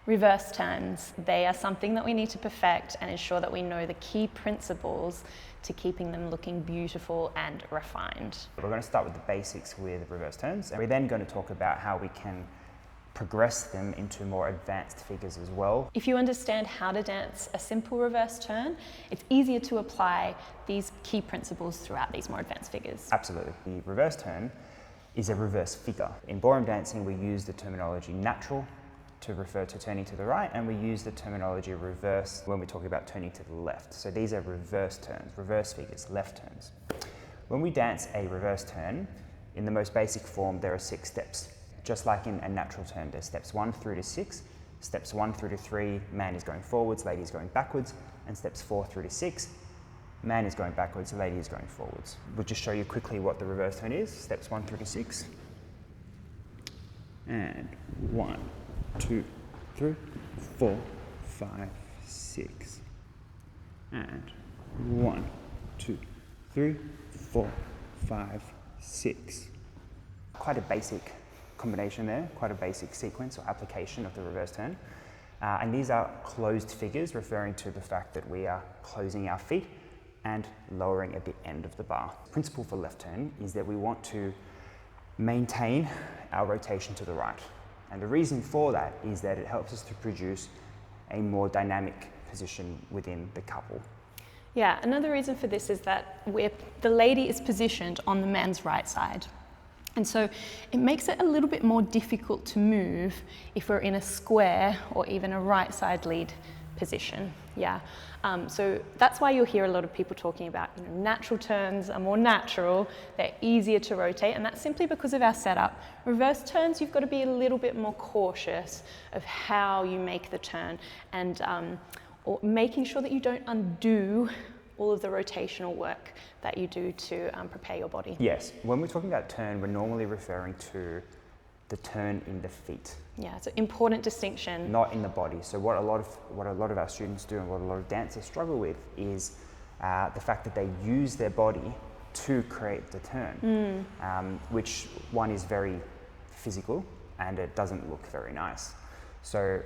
Reverse turns, they are something that we need to perfect and ensure that we know the key principles to keeping them looking beautiful and refined. We're going to start with the basics with reverse turns, and we're then going to talk about how we can progress them into more advanced figures as well. If you understand how to dance a simple reverse turn, it's easier to apply these key principles throughout these more advanced figures. Absolutely. The reverse turn is a reverse figure. In ballroom dancing, we use the terminology natural to refer to turning to the right, and we use the terminology reverse when we're talking about turning to the left. So these are reverse turns, reverse figures, left turns. When we dance a reverse turn, in the most basic form, there are 6 steps. Just like in a natural turn, there's steps 1 through to 6. Steps 1 through to 3, man is going forwards, lady is going backwards, and steps 4 through to 6, man is going backwards, lady is going forwards. We'll just show you quickly what the reverse turn is. Steps 1 through to 6. And 1, 2, 3, 4, 5, 6. And 1, 2, 3, 4, 5, 6. Quite a basic combination there, quite a basic sequence or application of the reverse turn. And these are closed figures, referring to the fact that we are closing our feet and lowering at the end of the bar. The principle for left turn is that we want to maintain our rotation to the right. And the reason for that is that it helps us to produce a more dynamic position within the couple. Yeah, another reason for this is that the lady is positioned on the man's right side. And so it makes it a little bit more difficult to move if we're in a square or even a right side lead position. Yeah. So that's why you'll hear a lot of people talking about, natural turns are more natural, they're easier to rotate, and that's simply because of our setup. Reverse turns, you've got to be a little bit more cautious of how you make the turn, and or making sure that you don't undo all of the rotational work that you do to prepare your body. Yes, when we're talking about turn, we're normally referring to the turn in the feet. Yeah, it's an important distinction. Not in the body. So what a lot of our students do and what a lot of dancers struggle with is the fact that they use their body to create the turn, which one is very physical and it doesn't look very nice. So,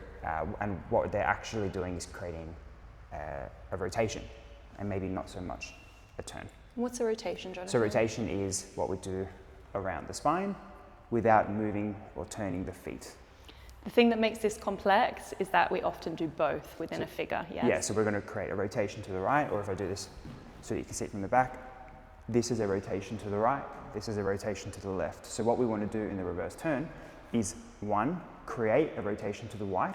and what they're actually doing is creating a rotation and maybe not so much a turn. What's a rotation, Jonathan? So rotation is what we do around the spine without moving or turning the feet. The thing that makes this complex is that we often do both within a figure. Yes. Yeah, so we're going to create a rotation to the right, or if I do this so you can see it from the back, this is a rotation to the right, this is a rotation to the left. So what we want to do in the reverse turn is 1, create a rotation to the right,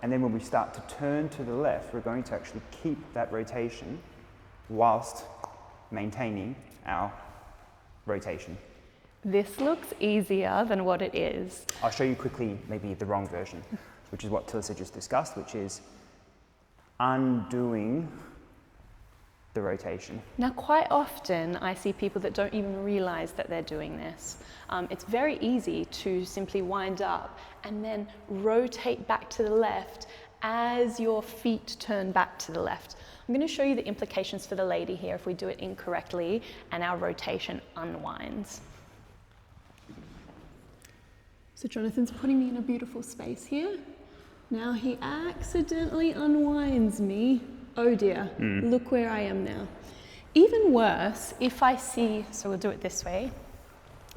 and then when we start to turn to the left, we're going to actually keep that rotation whilst maintaining our rotation. This looks easier than what it is. I'll show you quickly maybe the wrong version, which is what Talysa just discussed, which is undoing the rotation. Now, quite often I see people that don't even realize that they're doing this. It's very easy to simply wind up and then rotate back to the left as your feet turn back to the left. I'm going to show you the implications for the lady here if we do it incorrectly and our rotation unwinds. So Jonathan's putting me in a beautiful space here. Now he accidentally unwinds me. Oh dear, look where I am now. Even worse, if I see, so we'll do it this way,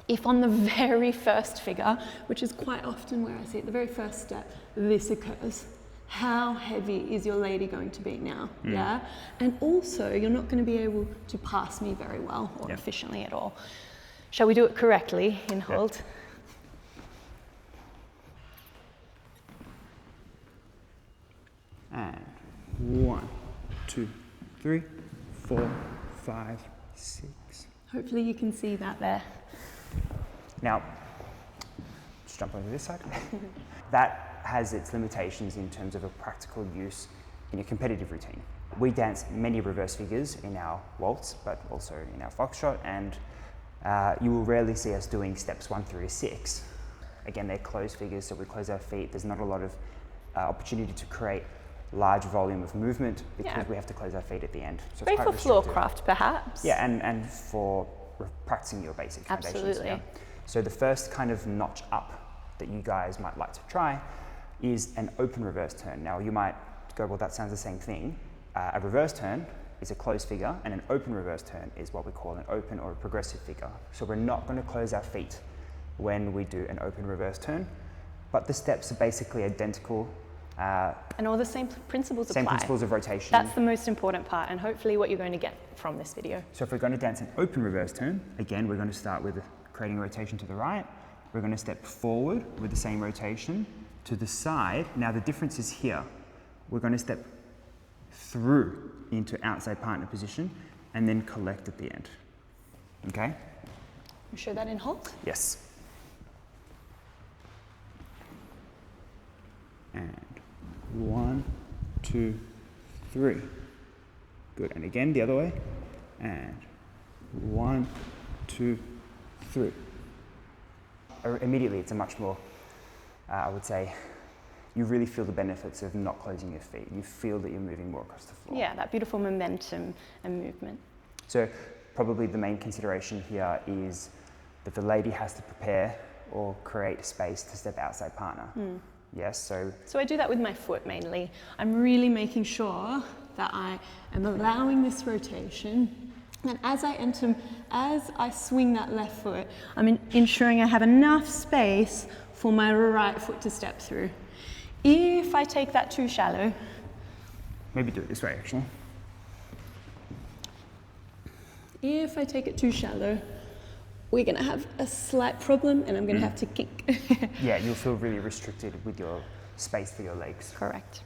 if on the very first figure, which is quite often where I see it, the very first step, this occurs. How heavy is your lady going to be now? Yeah, and also you're not going to be able to pass me very well or efficiently at all. Shall we do it correctly in hold? And 1, 2, 3, 4, 5, 6. Hopefully you can see that there. Now, just jump over this side. That has its limitations in terms of a practical use in a competitive routine. We dance many reverse figures in our waltz, but also in our foxtrot, and you will rarely see us doing steps 1 through to 6. Again, they're closed figures, so we close our feet. There's not a lot of opportunity to create large volume of movement because we have to close our feet at the end. So great for floor craft, perhaps. Yeah, and for practicing your basic foundations. Absolutely. Yeah. So the first kind of notch up that you guys might like to try is an open reverse turn. Now you might go, well, that sounds the same thing. A reverse turn is a closed figure, and an open reverse turn is what we call an open or a progressive figure. So we're not going to close our feet when we do an open reverse turn, but the steps are basically identical. And all the same principles apply. Same principles of rotation. That's the most important part, and hopefully what you're going to get from this video. So if we're going to dance an open reverse turn, again, we're going to start with creating a rotation to the right. We're going to step forward with the same rotation to the side. Now the difference is here. We're going to step through into outside partner position and then collect at the end. Okay? You show that in hold? Yes. And 1, 2, 3. Good. And again, the other way. And 1, 2, 3. Immediately, it's a much more, I would say, you really feel the benefits of not closing your feet. You feel that you're moving more across the floor. Yeah, that beautiful momentum and movement. So probably the main consideration here is that the lady has to prepare or create space to step outside partner. Yes, so I do that with my foot mainly. I'm really making sure that I am allowing this rotation. And as I swing that left foot, I'm ensuring I have enough space for my right foot to step through. If I take that too shallow, maybe do it this way actually. If I take it too shallow, we're going to have a slight problem and I'm going to have to kick. Yeah, you'll feel really restricted with your space for your legs. Correct.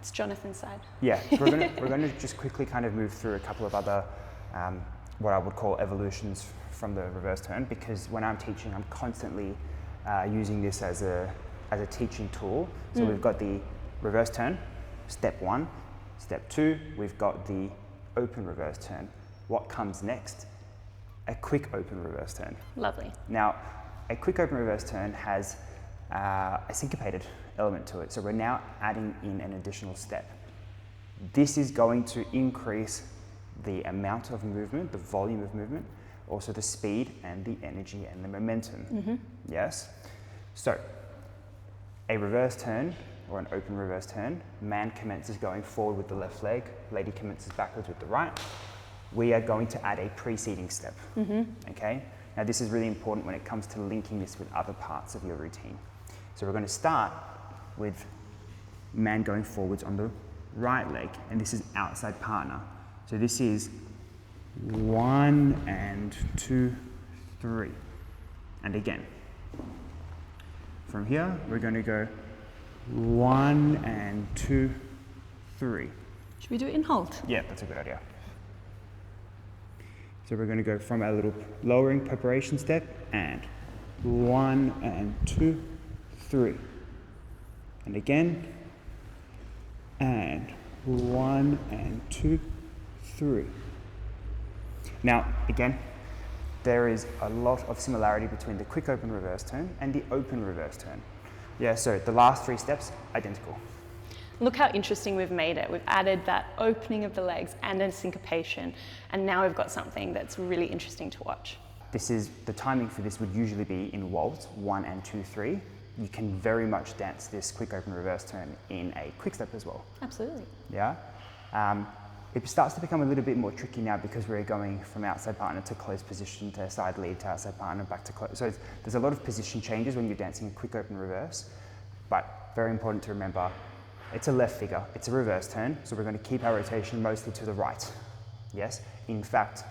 It's Jonathan's side. Yeah, so we're going to just quickly kind of move through a couple of other what I would call evolutions from the reverse turn, because when I'm teaching, I'm constantly using this as a teaching tool. So we've got the reverse turn, step 1. Step 2, we've got the open reverse turn. What comes next? A quick open reverse turn. Lovely. Now, a quick open reverse turn has a syncopated element to it. So we're now adding in an additional step. This is going to increase the amount of movement, the volume of movement, also the speed and the energy and the momentum. Yes? So, a reverse turn or an open reverse turn, man commences going forward with the left leg, lady commences backwards with the right. We are going to add a preceding step. Okay? Now this is really important when it comes to linking this with other parts of your routine. So we're going to start with man going forwards on the right leg, and this is outside partner. So this is 1 and 2, 3. And again. From here, we're going to go 1 and 2, 3. Should we do it in hold? Yeah, that's a good idea. So we're going to go from our little lowering preparation step and 1 and 2, 3. And again, and 1 and 2, 3. Now, again, there is a lot of similarity between the quick open reverse turn and the open reverse turn. Yeah, so the last 3 steps, identical. Look how interesting we've made it. We've added that opening of the legs and then syncopation, and now we've got something that's really interesting to watch. The timing for this would usually be in waltz, 1 and 2, 3. You can very much dance this quick open reverse turn in a quick step as well. Absolutely. Yeah. It starts to become a little bit more tricky now because we're going from outside partner to closed position to side lead to outside partner back to close. So there's a lot of position changes when you're dancing a quick open reverse, but very important to remember, it's a left figure, it's a reverse turn, so we're going to keep our rotation mostly to the right. Yes? In fact,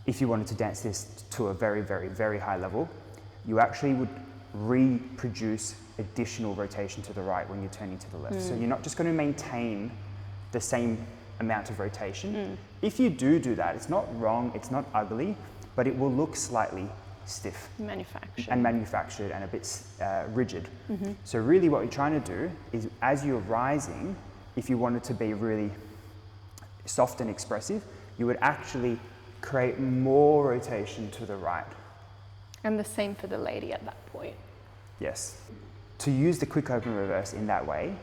if you wanted to dance this to a very, very, very high level, you actually would reproduce additional rotation to the right when you're turning to the left. So you're not just going to maintain the same amount of rotation. If you do that, it's not wrong, it's not ugly, but it will look slightly stiff. Manufactured and a bit rigid. So really what you're trying to do is, as you're rising, if you wanted to be really soft and expressive, you would actually create more rotation to the right. And the same for the lady at that point. Yes. To use the quick open reverse in that way,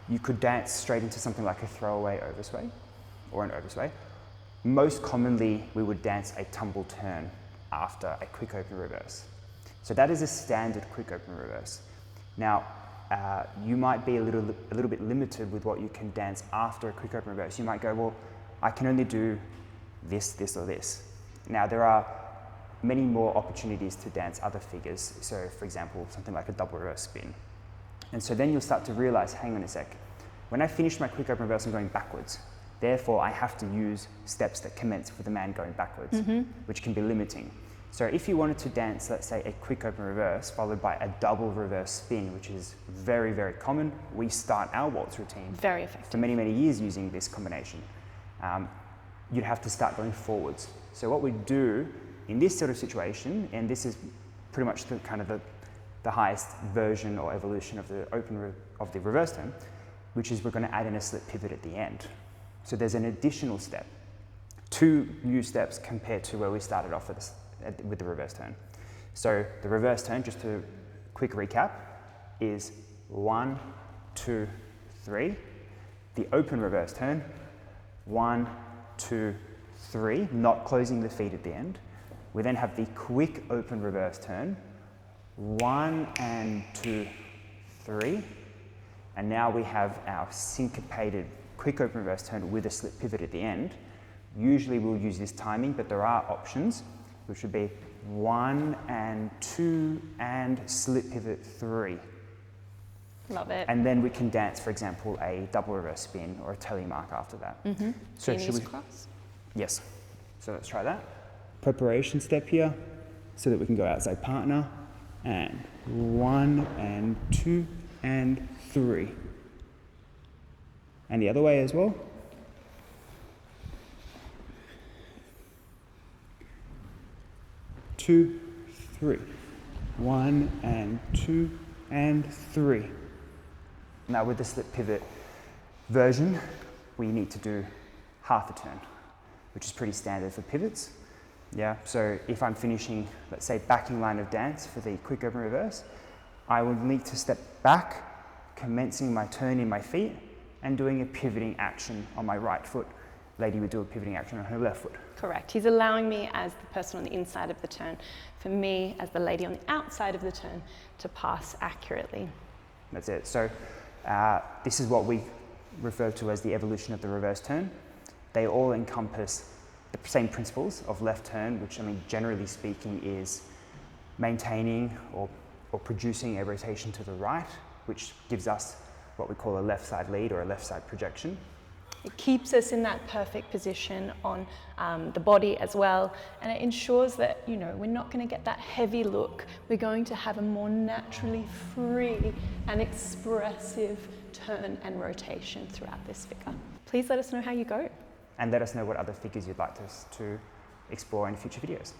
you could dance straight into something like a throwaway oversway or an oversway. Most commonly, we would dance a tumble turn after a quick open reverse. So that is a standard quick open reverse. Now, you might be a little bit limited with what you can dance after a quick open reverse. You might go, well, I can only do this, this, or this. Now, there are many more opportunities to dance other figures. So, for example, something like a double reverse spin. And so then you'll start to realize, hang on a sec, when I finish my quick open reverse, I'm going backwards. Therefore, I have to use steps that commence with the man going backwards, which can be limiting. So if you wanted to dance, let's say, a quick open reverse followed by a double reverse spin, which is very, very common, we start our waltz routine Very effective. for many, many years using this combination. You'd have to start going forwards. So what we do in this sort of situation, and this is pretty much the kind of the highest version or evolution of the of the reverse turn, which is we're going to add in a slip pivot at the end. So there's an additional step, 2 new steps compared to where we started off with the reverse turn. So the reverse turn, just to quick recap, is 1, 2, 3. The open reverse turn, 1, 2, 3, not closing the feet at the end. We then have the quick open reverse turn, 1 and 2, 3. And now we have our syncopated quick open reverse turn with a slip pivot at the end. Usually we'll use this timing, but there are options, which would be 1 and 2 and slip pivot 3. Love it. And then we can dance, for example, a double reverse spin or a telly mark after that. So should we? Cross? Yes. So let's try that. Preparation step here, so that we can go outside partner, and 1 and 2 and 3. And the other way as well. Two, 3. 1 and 2 and 3. Now with the slip pivot version, we need to do half a turn, which is pretty standard for pivots. Yeah, so if I'm finishing, let's say, backing line of dance for the quick open reverse, I will need to step back, commencing my turn in my feet and doing a pivoting action on my right foot. Lady would do a pivoting action on her left foot. Correct. He's allowing me, as the person on the inside of the turn, for me, as the lady on the outside of the turn, to pass accurately. That's it. So this is what we refer to as the evolution of the reverse turn. They all encompass the same principles of left turn, which, I mean, generally speaking, is maintaining or producing a rotation to the right, which gives us what we call a left side lead or a left side projection. It keeps us in that perfect position on the body as well, and it ensures that, you know, we're not going to get that heavy look. We're going to have a more naturally free and expressive turn and rotation throughout this figure. Please let us know how you go. And let us know what other figures you'd like us to explore in future videos.